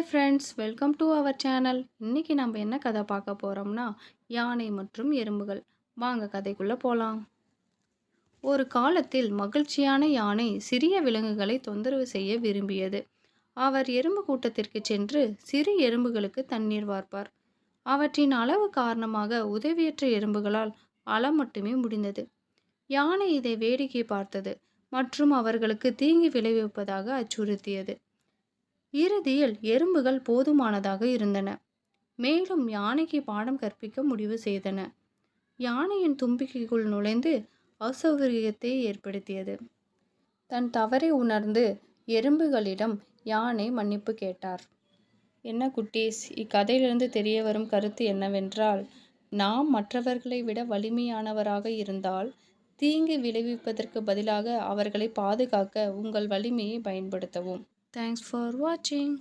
Hi friends, welcome to our channel. இன்னைக்கு நம்ம என்ன கதை பார்க்க போறோம்னா, யானை மற்றும் எறும்புகள். வாங்க கதைக்குள்ள போலாம். ஒரு காலத்தில் மகிழ்ச்சியான யானை சிறிய விலங்குகளை தொந்தரவு செய்ய விரும்பியது. அவர் எறும்பு கூட்டத்திற்கு சென்று சிறு எறும்புகளுக்கு தண்ணீர் வார்ப்பார். அவற்றின் அளவு காரணமாக உதவியற்ற எறும்புகளால் அழ மட்டுமே முடிந்தது. யானை இதை வேடிக்கை பார்த்தது மற்றும் அவர்களுக்கு தீங்கு விளைவிப்பதாக அச்சுறுத்தியது. இறுதியில் எறும்புகள் போதுமானதாக இருந்தன. மேலும் யானைக்கு பாடம் கற்பிக்க முடிவு செய்தன. யானையின் தும்பிக்கைக்குள் நுழைந்து அசௌகரியத்தை ஏற்படுத்தியது. தன் தவறை உணர்ந்து எறும்புகளிடம் யானை மன்னிப்பு கேட்டார். என்ன குட்டீஸ், இக்கதையிலிருந்து தெரிய வரும் கருத்து என்னவென்றால், நாம் மற்றவர்களை விட வலிமையானவராக இருந்தால் தீங்கு விளைவிப்பதற்கு பதிலாக அவர்களை பாதுகாக்க உங்கள் வலிமையை பயன்படுத்தவும். Thanks for watching.